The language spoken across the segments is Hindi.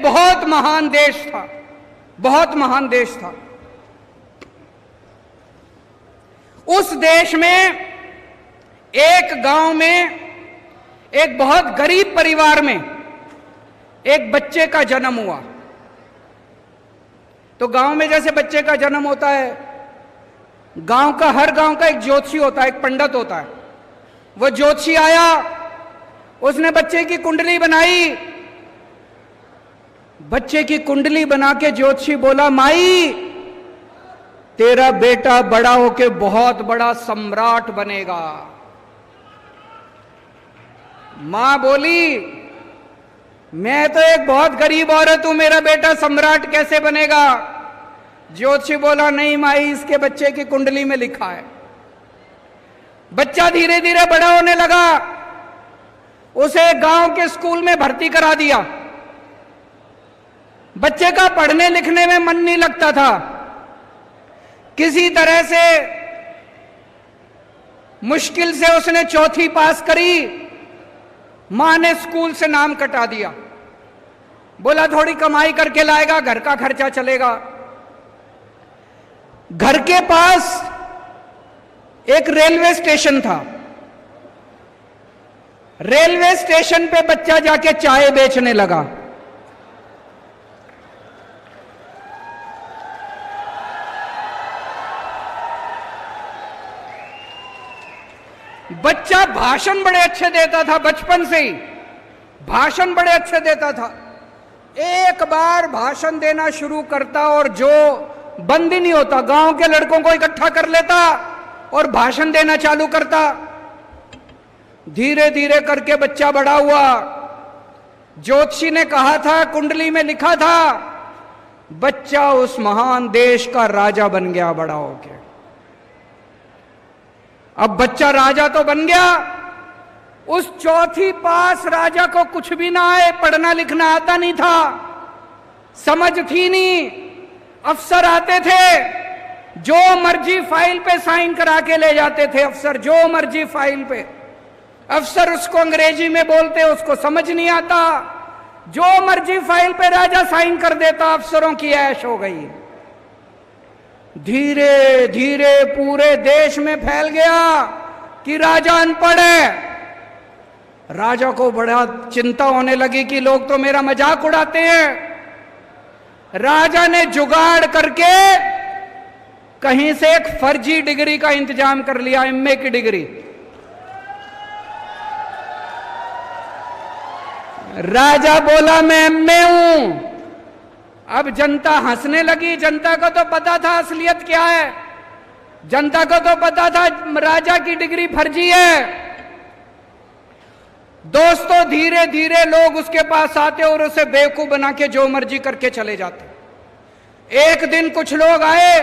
बहुत महान देश था, बहुत महान देश था। उस देश में एक गांव में एक बहुत गरीब परिवार में एक बच्चे का जन्म हुआ। तो गांव में जैसे बच्चे का जन्म होता है, हर गांव का एक ज्योतिषी होता है, एक पंडित होता है। वो ज्योतिषी आया, उसने बच्चे की कुंडली बनाई। बच्चे की कुंडली बना के ज्योतिषी बोला, माई तेरा बेटा बड़ा होके बहुत बड़ा सम्राट बनेगा। मां बोली, मैं तो एक बहुत गरीब औरत हूं, मेरा बेटा सम्राट कैसे बनेगा? ज्योतिषी बोला, नहीं माई, इसके बच्चे की कुंडली में लिखा है। बच्चा धीरे धीरे बड़ा होने लगा, उसे गांव के स्कूल में भर्ती करा दिया। बच्चे का पढ़ने लिखने में मन नहीं लगता था। किसी तरह से मुश्किल से उसने चौथी पास करी। मां ने स्कूल से नाम कटा दिया। बोला थोड़ी कमाई करके लाएगा, घर का खर्चा चलेगा। घर के पास एक रेलवे स्टेशन था। रेलवे स्टेशन पे बच्चा जाके चाय बेचने लगा। बच्चा भाषण बड़े अच्छे देता था, बचपन से ही भाषण बड़े अच्छे देता था। एक बार भाषण देना शुरू करता और जो बंद ही नहीं होता, गांव के लड़कों को इकट्ठा कर लेता और भाषण देना चालू करता। धीरे धीरे करके बच्चा बड़ा हुआ। ज्योतिषी ने कहा था, कुंडली में लिखा था, बच्चा उस महान देश का राजा बन गया बड़ा होके। अब बच्चा राजा तो बन गया, उस चौथी पास राजा को कुछ भी ना आए, पढ़ना लिखना आता नहीं था, समझ थी नहीं। अफसर आते थे, जो मर्जी फाइल पे साइन करा के ले जाते थे अफसर, जो मर्जी फाइल पे। अफसर उसको अंग्रेजी में बोलते, उसको समझ नहीं आता। जो मर्जी फाइल पे राजा साइन कर देता, अफसरों की ऐश हो गई। धीरे धीरे पूरे देश में फैल गया कि राजा अनपढ़ है। राजा को बड़ा चिंता होने लगी कि लोग तो मेरा मजाक उड़ाते हैं। राजा ने जुगाड़ करके कहीं से एक फर्जी डिग्री का इंतजाम कर लिया, एमए की डिग्री। राजा बोला, मैं एमए हूं। अब जनता हंसने लगी। जनता को तो पता था असलियत क्या है, जनता को तो पता था राजा की डिग्री फर्जी है। दोस्तों, धीरे धीरे लोग उसके पास आते और उसे बेवकूफ बना के जो मर्जी करके चले जाते। एक दिन कुछ लोग आए,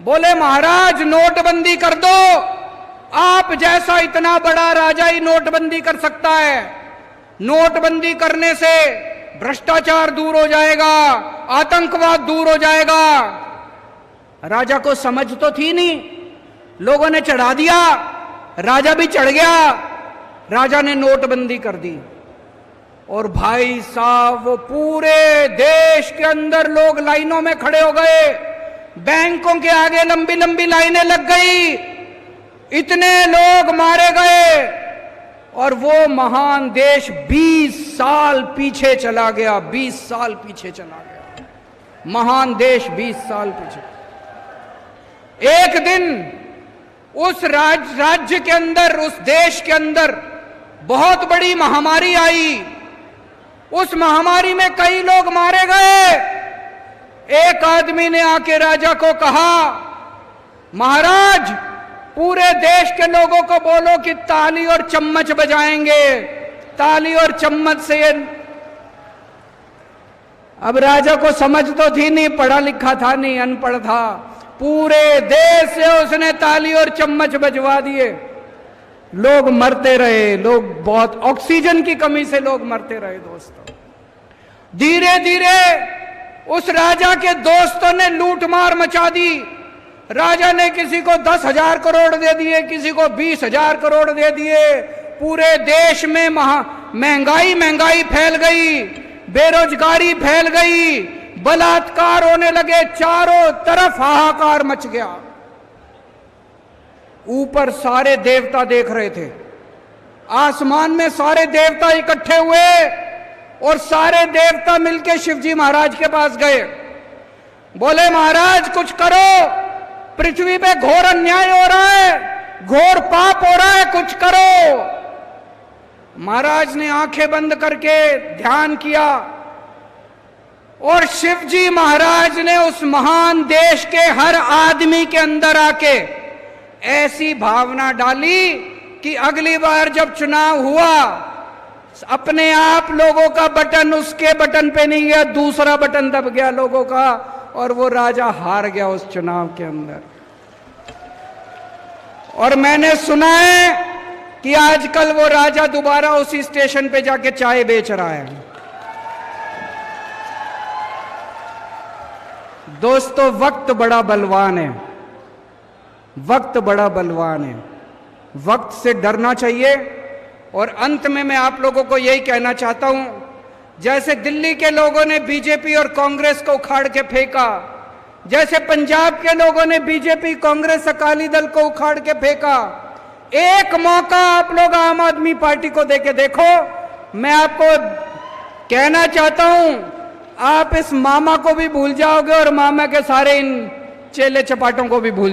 बोले महाराज नोटबंदी कर दो, आप जैसा इतना बड़ा राजा ही नोटबंदी कर सकता है। नोटबंदी करने से भ्रष्टाचार दूर हो जाएगा, आतंकवाद दूर हो जाएगा। राजा को समझ तो थी नहीं, लोगों ने चढ़ा दिया, राजा भी चढ़ गया। राजा ने नोटबंदी कर दी और भाई साहब वो पूरे देश के अंदर लोग लाइनों में खड़े हो गए। बैंकों के आगे लंबी लंबी लाइनें लग गई, इतने लोग मारे गए और वो महान देश 20 साल पीछे चला गया। 20 साल पीछे चला गया महान देश, 20 साल पीछे। एक दिन उस राज्य के अंदर, उस देश के अंदर बहुत बड़ी महामारी आई। उस महामारी में कई लोग मारे गए। एक आदमी ने आके राजा को कहा, महाराज पूरे देश के लोगों को बोलो कि ताली और चम्मच बजाएंगे, ताली और चम्मच से। अब राजा को समझ तो थी नहीं, पढ़ा लिखा था नहीं, अनपढ़ था। पूरे देश से उसने ताली और चम्मच बजवा दिए। लोग मरते रहे, लोग बहुत ऑक्सीजन की कमी से लोग मरते रहे। दोस्तों, धीरे धीरे उस राजा के दोस्तों ने लूटमार मचा दी। राजा ने किसी को 10,000 करोड़ दे दिए, किसी को 20,000 करोड़ दे दिए। पूरे देश में महंगाई फैल गई। बेरोजगारी फैल गई, बलात्कार होने लगे, चारों तरफ हाहाकार मच गया। ऊपर सारे देवता देख रहे थे, आसमान में सारे देवता इकट्ठे हुए और सारे देवता मिलके शिवजी महाराज के पास गए। बोले महाराज कुछ करो, पृथ्वी पे घोर अन्याय हो रहा है, घोर पाप हो रहा है, कुछ करो। महाराज ने आंखें बंद करके ध्यान किया और शिवजी महाराज ने उस महान देश के हर आदमी के अंदर आके ऐसी भावना डाली कि अगली बार जब चुनाव हुआ, अपने आप लोगों का बटन उसके बटन पे नहीं गया, दूसरा बटन दब गया लोगों का और वो राजा हार गया उस चुनाव के अंदर। और मैंने सुना है कि आजकल वो राजा दोबारा उसी स्टेशन पे जाके चाय बेच रहा है। दोस्तों, वक्त बड़ा बलवान है, वक्त बड़ा बलवान है, वक्त से डरना चाहिए। और अंत में मैं आप लोगों को यही कहना चाहता हूं, जैसे दिल्ली के लोगों ने बीजेपी और कांग्रेस को उखाड़ के फेंका, जैसे पंजाब के लोगों ने बीजेपी, कांग्रेस, अकाली दल को उखाड़ के फेंका, एक मौका आप लोग आम आदमी पार्टी को देके देखो। मैं आपको कहना चाहता हूं, आप इस मामा को भी भूल जाओगे और मामा के सारे इन चेले चपाटों को भी भूल